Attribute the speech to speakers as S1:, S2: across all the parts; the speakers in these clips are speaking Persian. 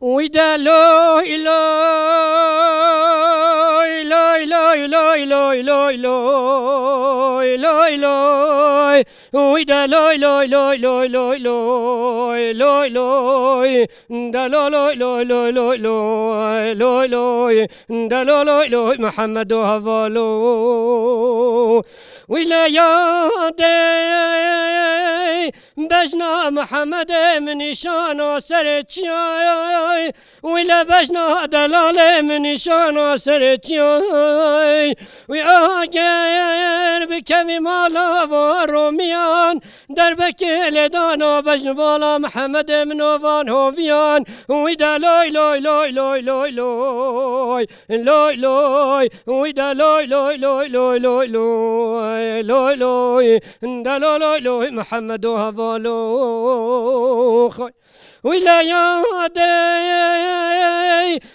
S1: ويدا لا إله لا إله لا إله لا إله لا إله ويدا لا إله لا إله لا إله لا إله دا لا لا إله لا إله لا إله دا لا لا إله محمد هفالو ولا يادي بجنا محمد من نشان سرتياي ولا بجنا دلال من نشان سرتياي وياجر بكم مالا وروميان دربك لدانا بجنا بالا محمد من وفان هوفيان ويدا لاي لاي لاي لاي لاي لاي لاي لاي ويدا لاي لاي لاي لاي لاي لاي لاي لاي دلا لاي لاي محمد هفالو ولا يادي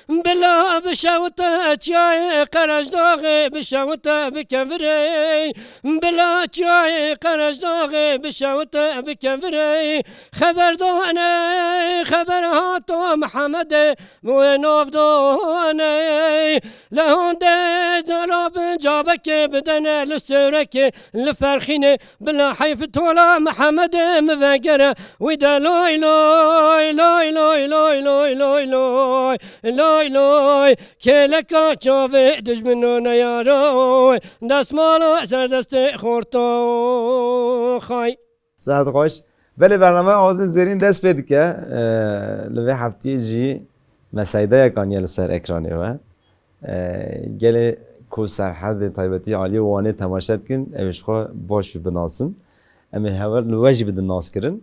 S1: بلا بشوتة جاي قرش داغي بشوتة بكفري بلا جاي قرش داغي بشوتة بكفري خبر داني خبر هاتو محمد وينوف داني لهون دي جراب جابك بدنا لسرك لفرخيني بلا حيف تولا محمد مفقر ويدا لاي لاي لاي لاي لاي لاي لاي لاي لاي لاي كلكا جاوه دجمنون ياروي دست مالا سر دست خورتا خای
S2: ساعت خوش بله برنامه آواز زیرین دست بید که لوی هفته جی مسایده یکان یل سر اکرانی و گل کو سرحد تایبتی عالی وانه تماشد کن اوش خواه باش بناسن اما هور لوجی بدن ناس کرن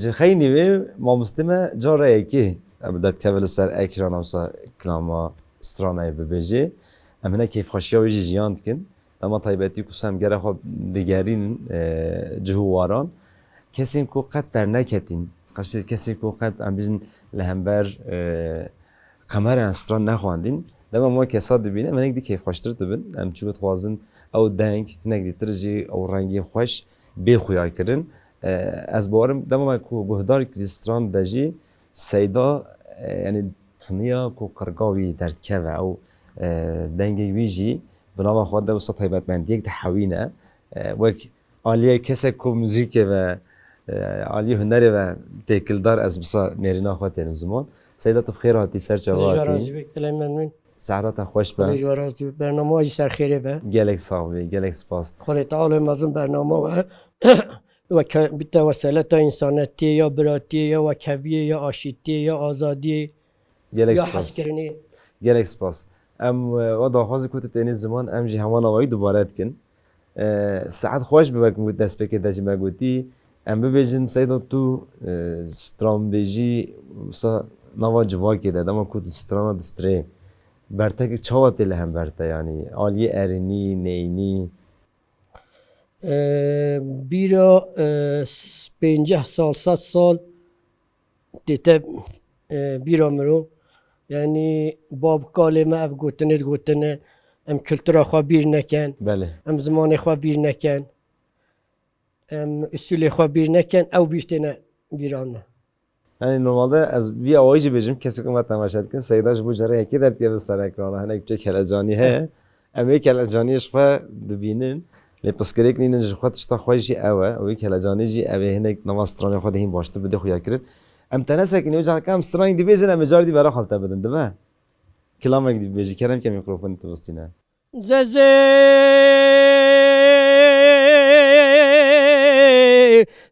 S2: جه خیلی و ما مستمع جاره یکی ابدت کول سر اکران امسا کلاما استرانه ببیجه امنه کیف خوشیا ویجی جیاند کن اما تایبتی کسام گره خواب دیگرین جهواران کسی کو قد در نکتین کسی کو قد ام بیزن لهمبر قمر استران نخواندین دما ما کساد ببینه من دی کیف خوشتر دبن ام چوبت خوازن او دنگ هنگ دی ترجی او رنگی خوش بی خویای کردن از بارم دما کو بهدار کریستران دجی سیدا یعنی تنیا کو قرقاوی درد که او دنگی ویجی بنابرای خود دو سطح هیبتمندی یک تحوینه وک عالیه کسی کو موزیک و عالیه هنری و تکلدار از بسا نیرینا خود تیم زمان سیدا تو بخیر هاتی سر چواتی سعادت خوش به
S1: برنامه های سر خیره به
S2: گلک سامی گلک سپاس
S1: خود تعالی مزون برنامه و بیت وسیلت انسانیتی یا براتی یا وکویه یا آشیتی یا آزادی
S2: گلک
S1: یا
S2: سپاس
S1: حسکرنی
S2: گلک سپاس ام و داخواست کوت تنی زمان ام جی همان آوایی دوباره کن سعد خوش ببک مود دست بکه داشتی مگوتی ام ببیجن سیدا تو سترام بیجی وسا نوا جوا کده دما کوت سترانا دستره برتک چاوتی لهم برتا یعنی عالی ارنی نینی
S1: بیرا 50 سال 100 سال دیتا بیرا مرو یعنی باب کالمه اف گوتنه ام کلتورا خواه بیر نکن
S2: بله
S1: ام زمان خواه بیر نکن ام اصول خواه بیر نکن او بیرتنه بیرانه
S2: یعنی نورمالده از وی آوایجی بجیم کسی که ما تماشا کن سیداش بو جره یکی در که بسر اکرانه هنه بچه کلجانی ها اما کلجانیش خواه دبینن لی پس کرک نینن جو خودش تا خویشی اوه اوی کلجانی جی اوه هنه نماسترانی خود هین باشته بده خویا کرد ام تنسه کنی و جا کم سترانی دی بیزن ام جاری دی برا خالته بدن دبه کلامک دی بیجی کرم که میکروفون تو بستینه
S1: ززه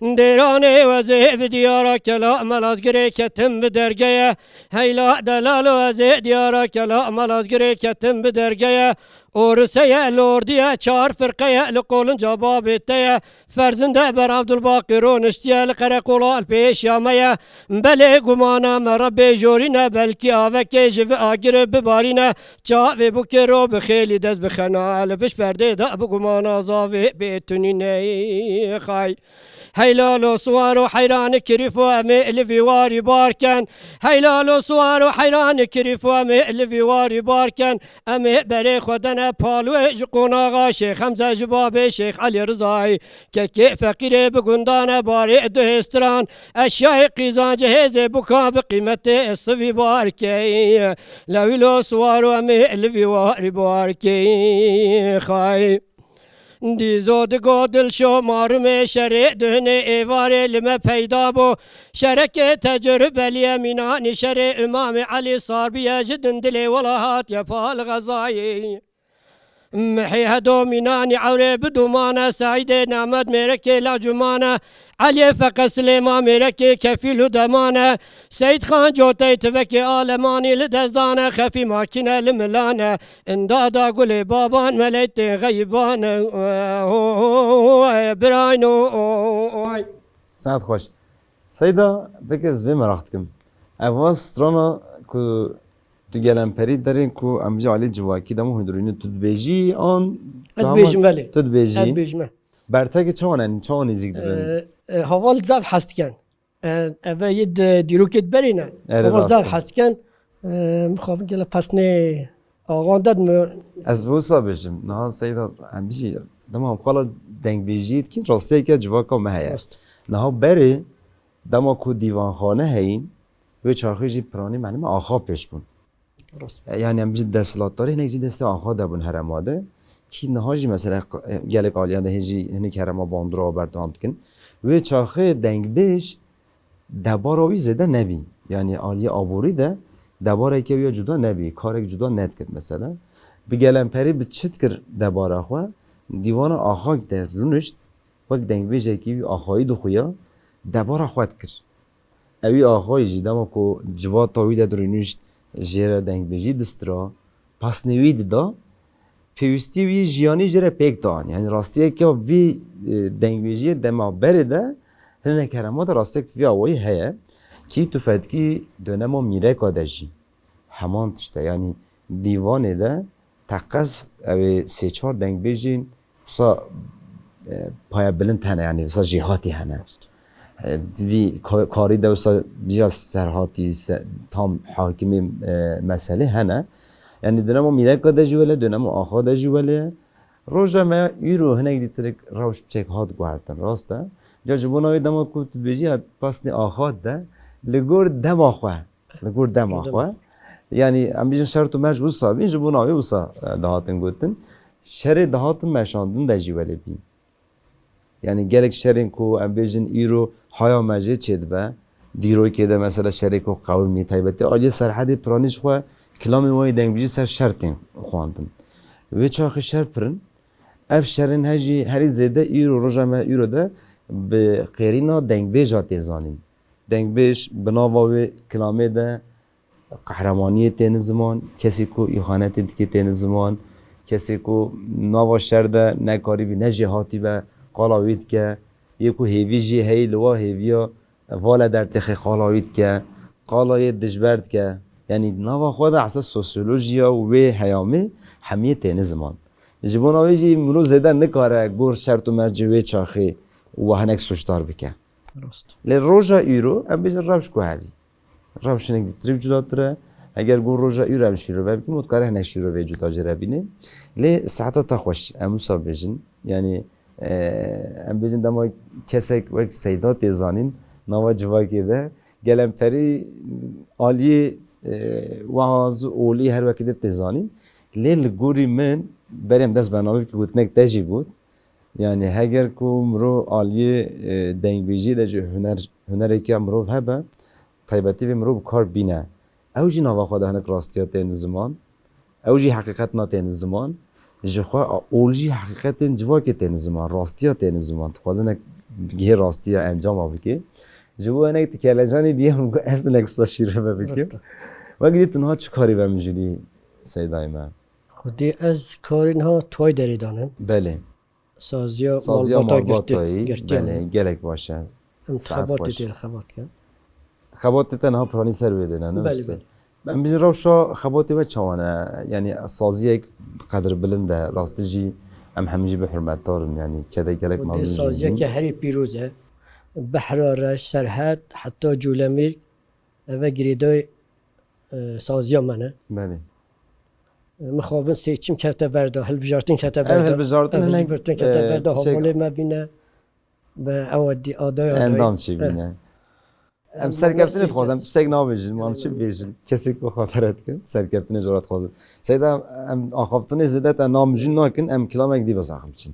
S1: دیرانه و زیب دیارا کلا ملازگری کتم به درگه هیلا دلال و زیب دیارا کلا ملازگری کتم به درگه اورسه لوردیه چهار فرقه لقولن جبابته فرزنده بر عبدالباقی رو نشتیه لقرقولا الپیش یامه بله گمانه مربی جورینه بلکی آوکه جوی آگر ببارینه چاوی بوکی رو بخیلی دست بخنا لبش برده دا بگمانه زاوی بیتونینه خای هیلالو سوارو حیران کریفو امی الوی واری بارکن هیلالو سوارو حیران کریفو امی الوی واری بارکن امی بری خودن بگندانه پالو جقوناغا شیخ حمزه جباب شیخ علی رضایی که فقیر بگندانه باری دهستران اشیاء قیزان جهز بکا بقیمت الصفی بارکی لویلو سوارو امی الوی واری بارکی خای دیزود گودل شو مارم شرع دهن ایوار لما پیدا بو شرک تجربه لیمینان شرع امام علی صاربیه جدن دلی ولاهات یفال غزایی محي هدو ميناني عوري بدومانا سعيد نعمد ميركي لاجمانا علي فق سليمان ميركي كفيل دمانا سيد خان جوتي تفكي آلماني لدزانا خفي ماكينة لملانا اندادا قولي بابان مليتي غيبان براينو
S2: سعد خوش سيدا بكز في مراختكم اواز سترانا كو تو گلم پرید دارین کو امجا علی جواکی دمو هندرونی تو بیجی آن
S1: ادبيجم بلي
S2: تو بیجی
S1: ادبيجم
S2: برتاک چون ازیک دبن
S1: هوال زاف حست كان أبا يد ديروكت برينا
S2: أري
S1: هوال زاف
S2: راستن.
S1: حست كان مخافن كلا فاسني آغان داد
S2: از بوسا بجم نه سیدا ام بیجی دما خالا دنگ بیجید کین راسته که جواکا مهیا نه بری دما کو دیوان خانه هین و چارخی جی پرانی معلومه آخا پیش بون یعنی هم جد دستلات داره هنگ جد دست آنها دبون هرماده کی نهاجی مثلا گلک آلیان ده هجی هنگ هرما باندرا بردام کن و چاخه دنگ بیش دباراوی زده نبی یعنی آلی آبوری ده دباره که ویا جدا نبی کارک جدا ند کرد مثلا بگلم پری به چت کر دباره خو دیوان آخاک ده رونشت وقت دنگ بیش کی آخایی دو خویا دباره خود کرد اوی آخایی جی دما کو جواد تاوی ده درینشت جره دنگ بیجی دسترا پس نوید دا پیوستی وی جیانی جره پیک دان یعنی راستیه که وی دنگ بیجی دما برده هنه کرما دا راستیه که وی آوایی هیا کی تو فدکی دونما میره کادجی همان تشته یعنی دیوانه ده تقص اوی سه چار دنگ بیجین وسا پایا بلند هنه یعنی وسا جهاتی هنه وی کاری دوسا بیاز سرهاتی تام حاکمی مسئله هنه یعنی دنما میرک ده جوله دنما آخا ده جوله روزا ما یورو هنگ دیترک روش بچک هات گوهرتن راسته جا جبوناوی دما کوت بیجی پسنی آخا ده لگور دم آخوه لگور دم آخوه یعنی ام بیشن شرط و مرج وسا بین جبوناوی وسا دهاتن گوتن شر دهاتن مشاندن ده جوله بین یعنی گلک شرین کو ام بیشن ایرو هایا مجه چید با دیروی که ده مثلا شریک و قومی تایبتی آجی سرحدی پرانیش خواه کلامی وای دنگ بیجی سر شرطین خواندن و چاخی شر پرن اف شرین هری زیده ایرو رجمه ایرو ده به قیرینا دنگ بیجا تیزانین دنگ بیج بناواوی کلامی ده قهرمانی تین زمان کسی کو ایخانت دیگه تین زمان کسی کو ناوا شر ده نکاری بی نجهاتی به قالاوید که یکو هیوی جی هی لوا هیویا والا در تخی قالاوید که قالای دجبرد که یعنی نوا خود اساس سوسیولوژیا و هیامه همیه تین زمان جبون آویجی منو زده نکاره گور شرط و مرجوه چاخی و هنک سوشتار بکه لی روژا ایرو ام بیجر روش کو هلی روش نک دیتریب جدا تره اگر گور روژا ایرو هم شیرو ببینیم متکاره هنک شیرو به جدا جره بینه لی ساعتا تا خوش اموسا بیجن یعنی ام بیجن دما کسک وقت سیدات یزانین نوا جواکی ده گلم پری آلی واز اولی هر وقت در تزانین لیل گوری من بریم دست برنامه که گوتنک تجی بود یعنی هگر کو مرو آلی دنگ بیجی دجی هنری که مرو هبه طیبتی و مرو کار بینه اوجی نوا خدا هنک راستیات این زمان اوجی حقیقت نات این زمان جخوا اولجی حقیقت این جواکی این زمان راستیات این زمان تخوازن گه راستیا انجام آبی جوو هنک تکلجانی دیگه مگه اصلا نکسا شیره ببیکیم وقتی تنها چه کاری بمیجوری سیدای من
S1: خودی از کارین ها توی داری دانم
S2: بله
S1: سازیا
S2: مالباتایی بله گلک باشه
S1: انتخابات تیر خبات کرد
S2: خبات تنها پرانی سر بده نه
S1: بله
S2: من بیز روشا خباتی و چوانه یعنی سازی یک قدر بلنده راستجی همینجی به حرمت دارن یعنی کده گلک
S1: خودی سازیا که هری پیروزه بحرارش سرحد حتی جولمیر و گریدای سازیا منه
S2: بله
S1: مخابن سیچیم کته برده هلوجارتین کته
S2: ام
S1: برده
S2: هلبجارتن هنگ
S1: هلوجارتین کته برده
S2: شک
S1: حواله مبینه به اودی آدای
S2: اندام چی بینه ام سرکفتنت خوازم تشتگ نابیجید ما هم چی بیجید کسی که خواهد کن سرکفتن جورات خوازد سیدا ام آخافتن زدت نام جون ناکن ام کلامک دی بساخم چین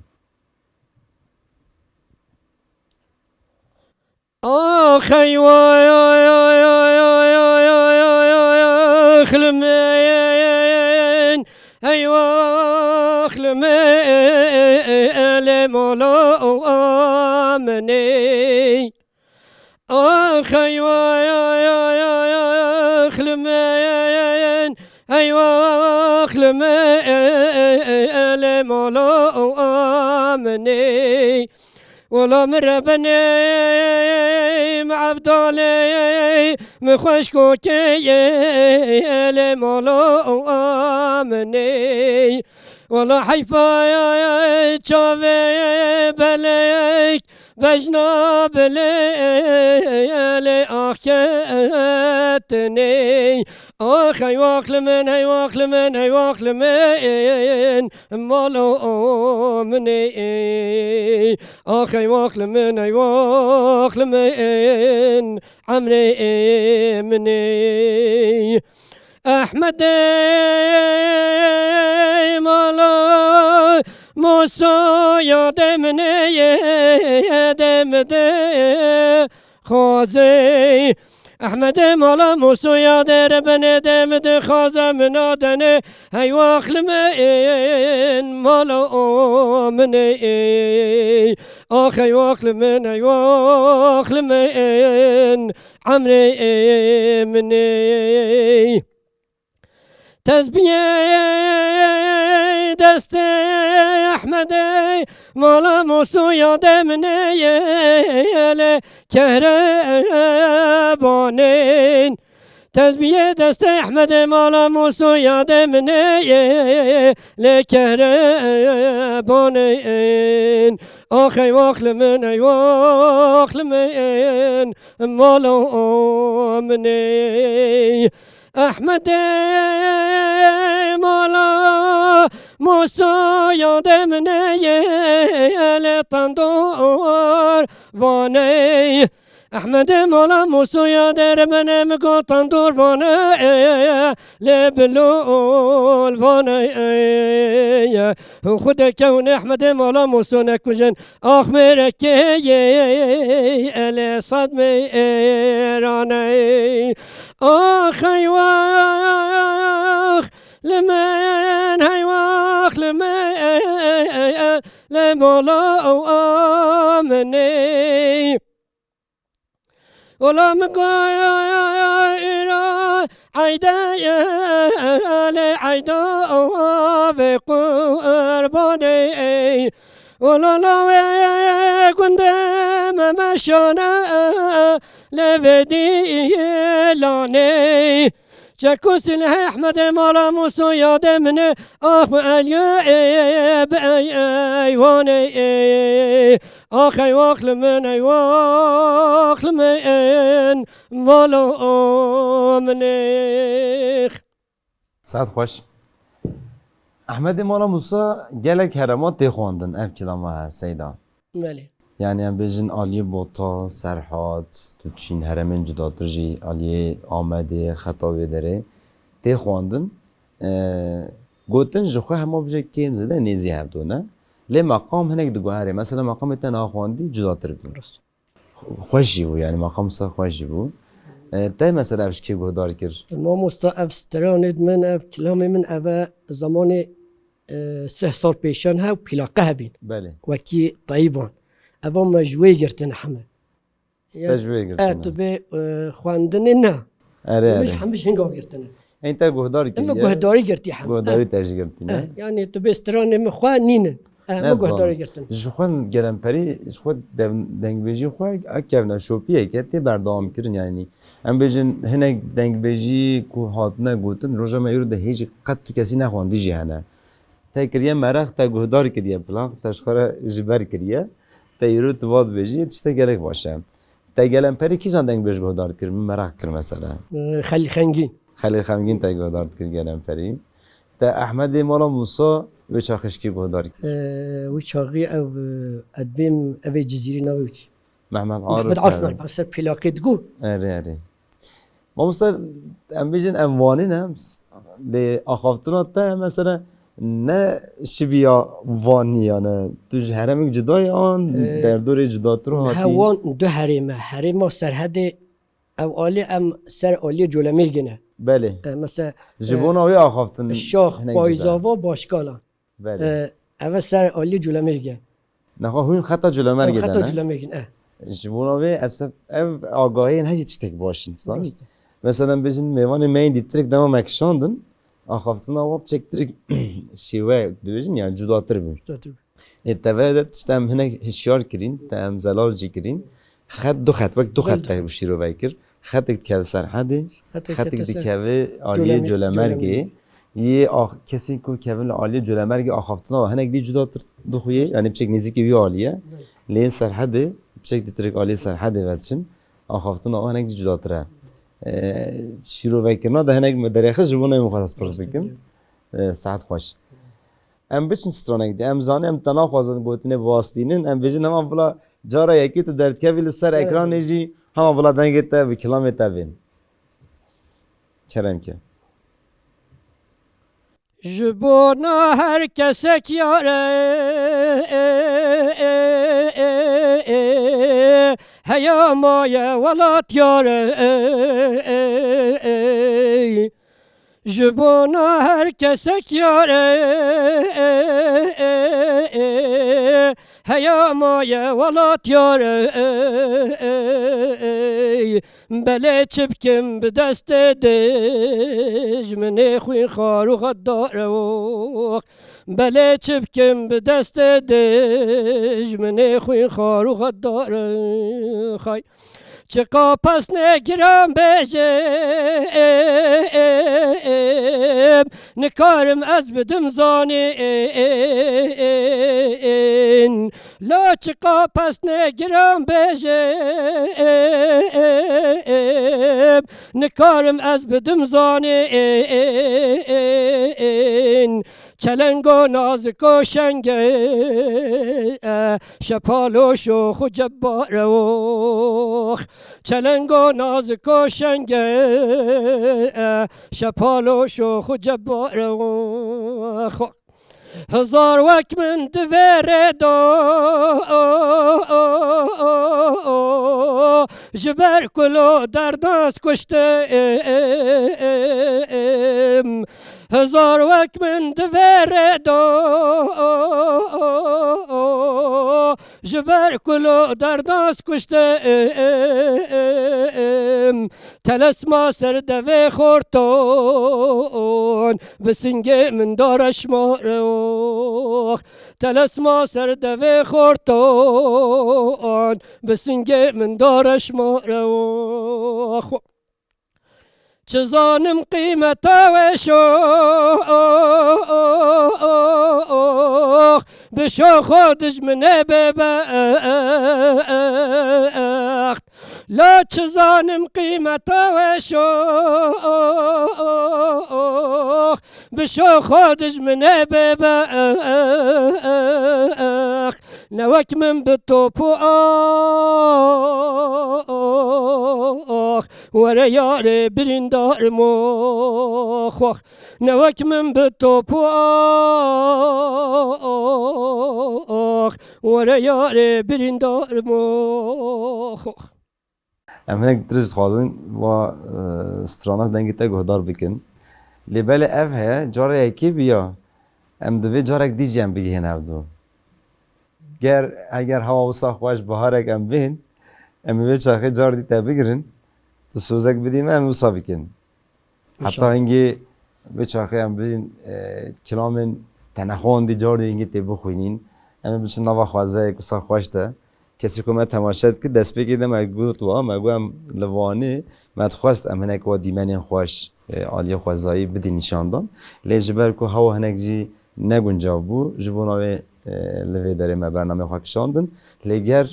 S1: آخی وای آی آی آی آی آی آی آی آی اخلمین ای اخلمین مولا آمنی آخی وای آی آی آی آی اخلمین ای اخلمین مولا آمنی ولا مربني مع عبدالي مخشكوكي لمولو آمني ولا حيفا تشافي بليك بجنا بلي أخيتني أخي واخل من هي واخل من هي واخل من مولو آمني أخي واخل من هي واخل من عمري مني أحمد مولا موسى يا دمني يا دمدي خازي أحمد مولا موسى يا دربني دمدي خازي من آدني هاي واخل من مولا مني أخي واخل من هاي واخل من عمري مني تسبيح دست احمدي مولا موسو يادمني يلي كهربانين تسبيح دست احمدي مولا موسو يادمني لكهربانين اخي واخل من اي واخل من مولا مني احمد مولا موسى يادمني لطندور واني احمد مولا موسى يادربني مقو طندور واني لبلول واني خود كون احمد مولا موسى نكوجن اخمرك الى صدمي راني اخي واخ لمن هاي واخ لمن لمولا امني ولا مقايا عيدا لعيدا بقرباني ولا لا كنت مشانا لبدي لاني شكوسن احمد مولا موسى يادمني اخ اليا بايواني اخي واخل من اي واخل من مولا منيخ
S2: سعد خوش احمد مولا موسى گلک هرمات تخواندن اف کلامه سیدا
S1: مالي
S2: يعني ام بيجن آلیه بوتا سرحات تو چین هرمن جداتر جی آلیه آمده خطابه داره تی خواندن گوتن جخواه همه بجه کم زده نیزی هفته نه لی مقام هنگ دو هره مثلا مقام تن خواندی جداتر بید خوشی بو يعني مقام سا خوشی بو تا مثلا افش که گهدار کر
S1: ما مستعف ستراند من اف كلامي من اف زمان 3 سال پیشان ها و پلاقه هبین
S2: بله
S1: وكي طيبان اوا مجوي گرتن حمد
S2: تجویه گرتن
S1: تو به خواندن نه
S2: اره
S1: مش
S2: اره
S1: همش هنگاو گرتن
S2: این تا گهدار
S1: اما
S2: کریه
S1: گهداری گرتی حمد
S2: گهداری تجی گرتینه
S1: يعني تو به استران مخوا نینن اما گهداری گرتن
S2: جخوان گرم پری جخوان دنگ بیجی خواه اکیونا شوپیه که تی بردام کرن یعنی ام بیجن هنگ دنگ بیجی که هاتنه گوتن روژا ما ایرو ده هیچ قد تو کسی نخواندی جهنه تا کریه مرخ تا گهدار کریه پلاخ تشخوره جبر کریه تا ایرو تو واد بیجی تشتا گلک باشه تا گلم پری کی جان دنگ بیج گهدار کرد مرخ کرد مثلا
S1: خلی خنگین
S2: خیلی خمگین تا گهدار کرد گلم پری تا احمد مالا موسا و چاخش کی گهداری
S1: و چاقی او ادبیم او جزیری نویچ
S2: محمد
S1: محمد
S2: عارف
S1: عرفان بس پلاکت گو
S2: آره ما مثلا ام بیشن اموانی نه ل آخافتنا تا مثلا نه شبیه وانی نه تو هرم جدای آن در دور جدا تر هاتی
S1: هوان دو حریم سرحد او عالی ام سر عالی جولمیرگنه
S2: بله
S1: مثلا
S2: جبونا وی آخافتن
S1: شاخ
S2: هنگ
S1: بایزاوا باشکالا
S2: بله
S1: او سر عالی جولمیرگه
S2: نخواه هون خطا جلومر
S1: خطا
S2: گدن
S1: جولمیرگن
S2: جبونا وی افسر اف آگاهی نه هیچ تک باشین سان
S1: درسته.
S2: مثلا بیشن میوان مین دیترک دما مکشاندن آخافتنا واب چکترک شیوه بیشن یا جدا تر بیم اتفاقات تستم هنا هشيار كرين تام زلال جي كرين خد دو خط بك دو خط
S1: بله.
S2: تاي وشيرو بايكر خطك كاو سرحدي
S1: خطك
S2: خطك دي
S1: كتسر.
S2: كاوي عالية جولمرگي
S1: جولمرگي.
S2: يه كسي كو كاول عالية جولمرگي آخافتنا هناك دي جدا تر دو خويه يعني بشك نزيكي بيو عالية لين سرحدي بشك دي ترك عالية سرحدي بلشن آخافتنا هناك دي جدا تره شيرو بايكرنا ده هناك مدرخش جبونا مخصص برس بكم ساعت خوش ام بچن سترانک دی ام زانه ام تنها خوازن گوتنه واستینن ام بجن هم بلا جارا یکی تو درد کبیل سر اکران نجی هم بلا دنگت تا به کلامت تا بین کرم که
S1: جبونا هر کسک یاره هیا مایه ولات یاره جبونا هر کسک یاره هیا مایه ولات یاره بله چبکم به دست دژمن خوی خارو غداره بله چبکم به دست دژمن خوی خارو غداره خای چه قاپس نگرم بجم نکارم از بدم زانین لا چه قاپس نگرم بجم نکارم از بدم زانین چلنگ و نازک و شنگه شپال و شوخ و جبار و چلنگ و نازک و شنگه شپال و شوخ و جبار و هزار وک من دوره دو جبر کلو در دست کشتم هزار وک من دوره دو جبر کلو در دست کشتم تلسما سر دوه خورتون بسنگ من دارش مارخ تلسما سر دوه خورتون بسنگ من دارش مارخ چه زانم قیمت و شوخ بشو خودش منه ببخت لا چه زانم قیمت و شوخ بشو خودش منه ببخت نوک من به توپ و آخ وره یار بریندار مخوخ نوک من به توپ و آخ وره یار بریندار مخوخ
S2: ام هنک درست خوازن و ستراناس دنگی تا گهدار بکن لیبل اف هیا جاره یکی بیا ام دوی جارک دیجی ام بگی هن دو اگر هوا وسا خوش بهارک ام بین ام به چاخه جار دی تا بگیرن تو سوزک بدیم ام وسا بکن حتی اینگه به چاخه ام بین کلامن تنخوان دی جار دی اینگه تی بخوینین ام بچه نوا خوازه یک وسا خوش ده کسی که من تماشات که دست بگیرم اگه تو اگه ام لوانی من خواست ام هنک و دیمنی خوش عالی خوازایی بدی نشاندن لیجبر که هوا هنک جی نگنجاو بو جبوناوی لوی داره ما برنامه خواه کشاندن لیگر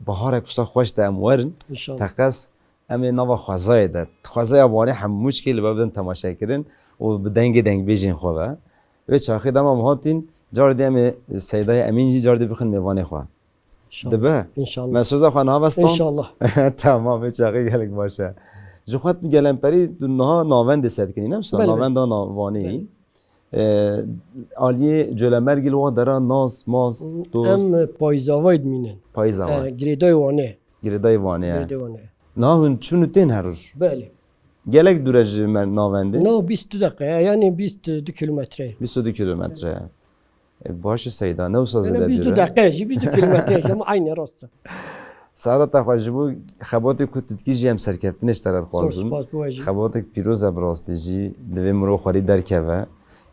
S2: بهار کشتا خوش ده امورن تقص امی نوا خوازای ده خوازای ابوانی هم مشکل بدن تماشا کردن و بدنگ بیجین خواه و چاخی دما مهاتین جار دیم سیدای امین جی جار دی بخن میوانه خواه دبه
S1: ان شاء الله
S2: مسوزا خواه نها بستان
S1: ان شاء الله
S2: تمام چاخی گلک باشه جو خود گلم پری نها ناوند سد کنی نمسا
S1: بله.
S2: ناوند ناوانه ای آلیه جلمر گل و درا ناس ماس دوست
S1: ام پایزاواید مینن
S2: پاییز آوان
S1: گریدای وانه
S2: گردای وانه
S1: گریدای وانه
S2: نه هن چونو تین هر روز
S1: بله
S2: گلک دورج من ناونده
S1: نه 20 دقیقه یعنی 22 کیلومتره
S2: 22 کیلومتره باشه سیدا نه سازه
S1: یعنی 22
S2: دیره
S1: دقیقه 22 کیلومتره اما عین راست
S2: سعادت خواهش بو خبات کتکی جی هم سرکفتنش ترد خوازم
S1: سپاس بواجی
S2: خبات پیروز براستی جی دوی مرو خوری درکوه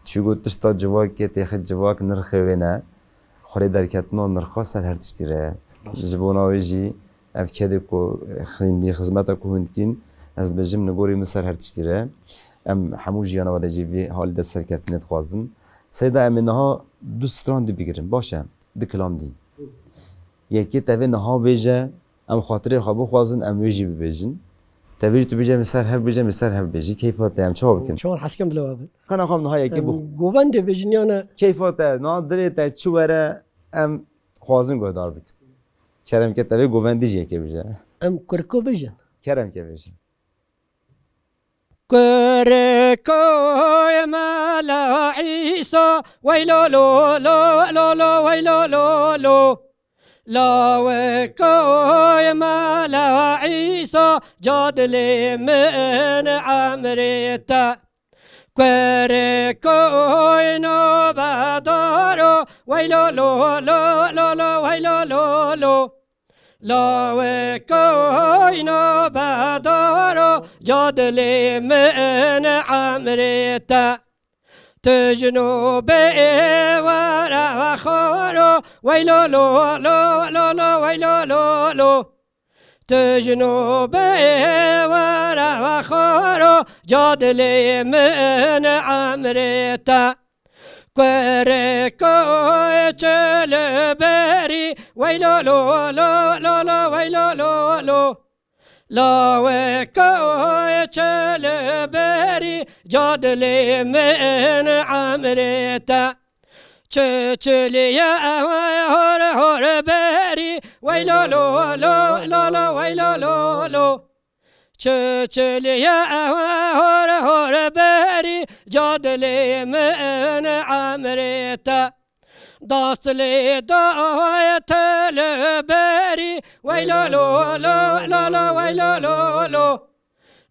S2: چی گوتش تا جواک که تیخ جواک نرخه نه خوری درکتنا نرخا سر هر تشتیره جبوناوی جی اف کده کو خیندی خدمتا کو هندکین از بجم نگوری مسر هر تشتیره ام همو جیانا وده جی وی حالی ده سرکفتنت خوازن سیدا امینها دو ستران دی بگیرن باشه دی کلام دی یکی تاوی نها بیجه ام خاطر خوابو خوازن ام ویجی ببیجن تاویج تو بیجه مسر هر بیجه مسر هر بیجی کیفات هم چه بکن
S1: شما حسکم بلوابن
S2: کن اخوام نها یکی بخ
S1: گوونده بجنیانه
S2: کیفات نه دری تا چوره ام خوازن گودار بکن کرم که تاوی گووندی جی که بیجه
S1: ام کرکو بجن
S2: کرم که بیجه
S1: كركوي مالا عيسى ويلو لو لو لو لو ويلو لو لو لا وكوي مالا عيسى جاد لي من عمريتا كركوي نوبادارو ويلو لو لو لو لو ويلو لو لو لا وكوينا بدارو جادلي من عمريتا تجنوب ورا خارو ويلو لو لو لو لو ويلو لو لو تجنوب ورا خارو جادلي من عمريتا كركوي تلبري ويلو لو لو لو لو ويلو لو لو لا وكوي تلبري جادلي من عمريتا تشلي يا هور هور بري ويلو لو لو لو لو ويلو لو لو چچلیا هور هور بری جادلی من عمرتا داستلی دایت لبری ویلو لو لو لو لو ویلو لو لو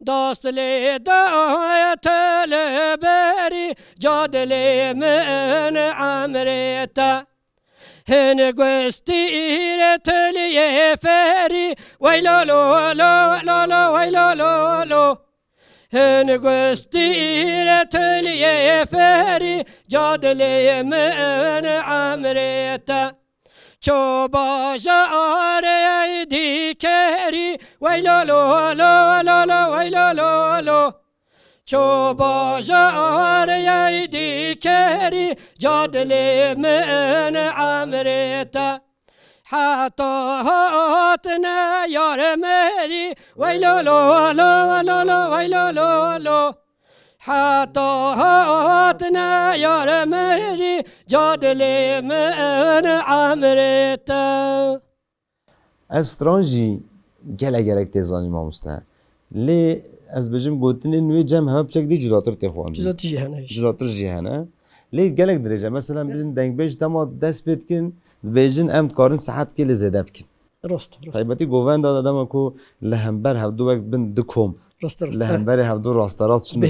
S1: داستلی دایت لبری جادلی من عمرتا هن قستير تلي فري ويلو لو لو لو لو ويلو لو لو هن قستير تلي فري جادلي من عمريتا شوبا جار يدي كري ويلو لو لو لو لو ويلو لو لو شوبا جار يدي كري جادلي من عمريتا حتى هاتنا يا رمري ويلو لو لو لو لو ويلو لو لو حتى هاتنا يا رمري جادلي من عمريتا
S2: استرانجی گله گلک تیزانی ما مسته لی از بجم گوتنی نوی جم همه بچک دی جزاتر تخوان
S1: جزات جهنش
S2: جزاتر جهنه لی گلک درجه مثلا بجن دنگ بیش دما دست بید کن بیجن امت کارن ساعت که لزده بکن
S1: راست
S2: طیبتی گوون داد دما کو لهمبر هفدو وقت بن دکم
S1: راست
S2: لهمبر هفدو راستراست شنو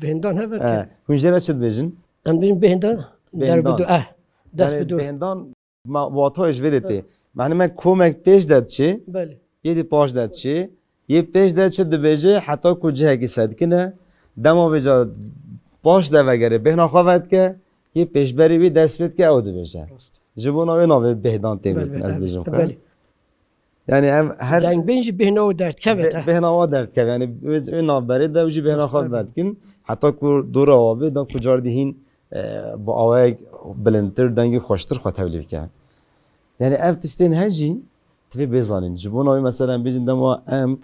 S1: بهندان هبت
S2: کنجره چد بیجن
S1: ام بین بهندان در بدو دست بدو
S2: بهندان ما واتایش ویدتی معنی من کومک پیش داد چی
S1: بله
S2: یه دی پاش داد چی یه پیش داد چه دبیجه حتی کجه کی صد کنه دما بجا پاش ده وگره بهنا خواهد که یه پیش بری بی دست بید که او دبیجه جبون آوی ناوی بهدان تیمتن از بیجم کنم یعنی هم هر
S1: دنگ بینجی بهنا و درد که
S2: بهنا آوا درد که یعنی این ناو برید ده وجی بهنا خواهد بد کن حتی که دور آوی دا کجار دیهین با آوی بلندتر دنگی خوشتر خواهد تولیف که یعنی افتشتین هجی تفی بزنین جبون آوی مثلا بیجن دما ام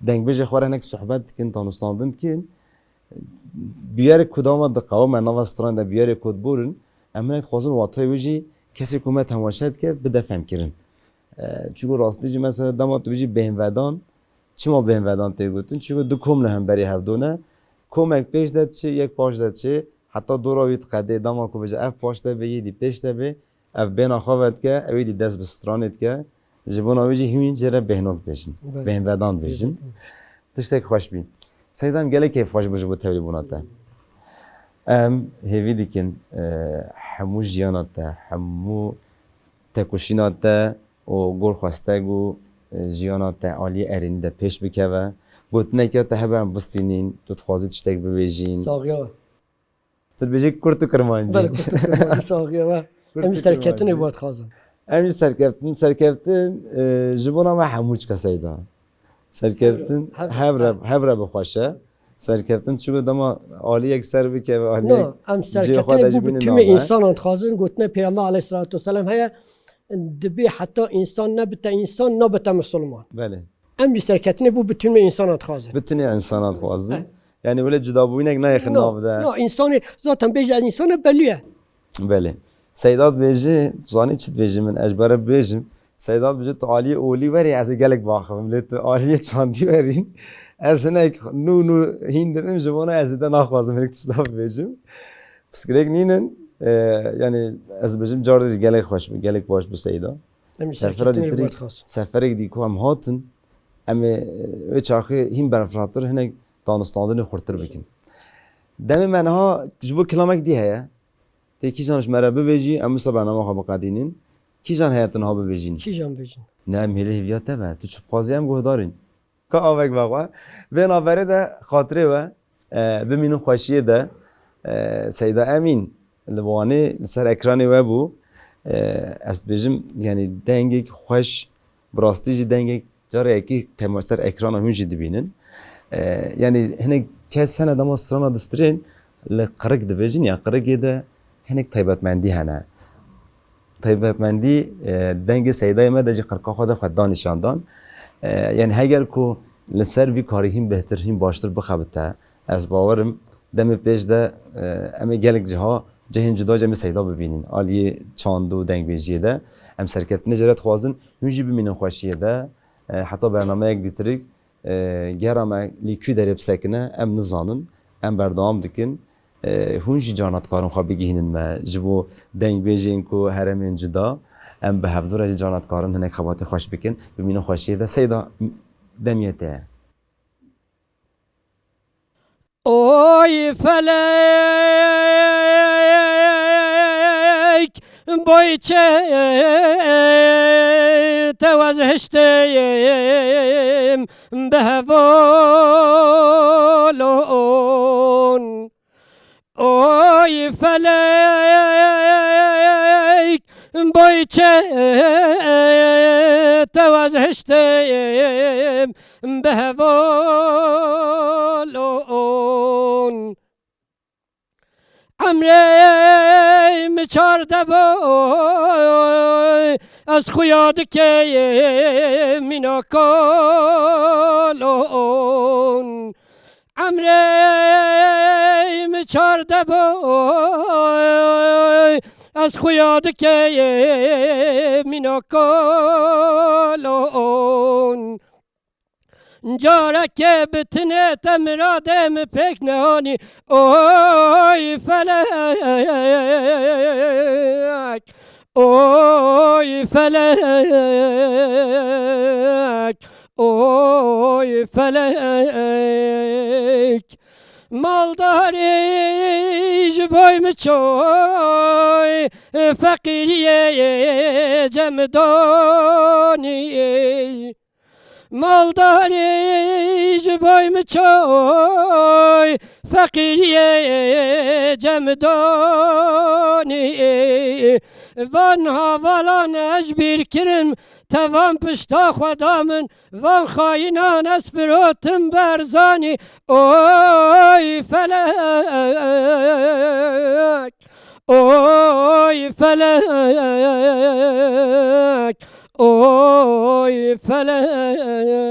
S2: دنگ بیجه خواره هنک صحبت کن تانستاندن کن بیار کدام د قوام نوستران د بیار کد بورن امنیت خوازن واطای ویجی کسی که ما تماشاد کرد بده فهم کردن چون راستی جی مثلا داماد ویجی بهم ودان چی ما بهم ودان تیگوتن چون دو کم نه هم بری هفدونه کمک پیش داد چه یک پاش داد چه حتی دوراویت قده داماد کو ویجی اف پاش ده به یدی پیش ده به اف بین آخوات که اویدی دست بسترانت که جبون آویجی همین جره بهنوک بشین بهم ودان بشین تشتک خوش بین سیدم گله که فاش بجو تبلی بوناته هیوی دیکن همو جیاناته همو تکوشیناته و گل خواسته گو جیاناته عالی ارینی ده پیش بکوه گوتنه که تا هبرم بستینین تو تخوازی تشتک ببیجین
S1: ساقیا
S2: تر بیجی کرتو کرمانجی
S1: بله کرتو ساقیا و امی سرکتنی بود خازم
S2: امی سرکفتن جبونا ما هموچ کسایی دا سرکفتن هبره بخواشه سرکفتن چون دما عالی یک سر بکه و عالی
S1: نه ام سرکتنی بود تیم انسان خازن گوتنه پیامبر علیه الصلاة والسلام هیا دبی حتی انسان نبته انسان نبته مسلمان
S2: بله
S1: امی سرکتنی بود تیم انسان خازن
S2: بتونی انسانات خوازن یعنی ولی جدا بوینک نه خناب ده
S1: نه انسان ذاتن بیج انسان بلیه
S2: بله سیدات بیجی زانی چت بیجی من اجباره بیجم سیدات بیجی تو عالی اولی وری از گلک باخم لیت عالی چاندی ورین از هنک نو هندم جوانا از ده نخوازم هنک تصداف بیجم بس گرگ نینن یعنی از بیجم جاردش گلک خوش بی گلک باش بو سیدا سفرک دیکو هم هاتن اما چاخه هم برفراتر هنک دانستاندن خورتر بکن دم منها جبو کلامک دی هیا تی کی جانش مرا ببیجی ام مثلا برنامه ها بقدینین کی جان حیاتنا ها ببیجین
S1: کی جان ببیجین
S2: نه میله هویت با تو چوب قاضی هم گهدارین که آوک باقا به نابره ده خاطره و بمینم خوشیه ده سیدا امین لبوانه سر اکرانی و بو از بیجم یعنی دنگی خوش براستی جی دنگی جاره یکی تماستر اکران همین جدی بینن یعنی هنگ کس هنه دماسترانا دسترین لقرق دبیجین یا قرقی ده هنگ طیبتمندی هنه طیبتمندی دنگ سیدای ما دجی قرقا خود خود نشاندان یعنی هگر کو لسر وی کاری هم بهتر هم باشتر بخبته از باورم دم پیش ده امی گلک جها جهین جدا جمع سیدا ببینین آلی چاندو دنگ بیجیه ده ام سرکت نجارت خوازن هنجی ببینن خوشیه ده حتی برنامه یک دیتریک گرامه لیکوی درب سکنه ام نزانن ام بردام دکن هونجی جانات کارون خواب بگیهنن ما جبو دنگ بیجین کو هرمین جدا ام به هفدور از جانات کارون هنک خبات خوش بکن ببینن خوشیه ده سیدا دمیته
S1: اوی فلک بای چه توزهشتیم به هوالون اوی فلک بای چه توزهشتیم به هوالون عمری مچارده بای از خویاد که مینا کالون عمری مچارده بای از خویاد که مینا کالون جاره که بتنه تمرادم پک نهانی اوی فلک اوی فلک اوی فلک مالداری جبای مچوی فقیریه جمدانی مالداری جبای مچوی فقیریه جمدانی وان هاولان اجبیر کرم توان پشتا خودامن وان خاینان اسفروتم برزانی اوی فلک اوی فلک اوی فلک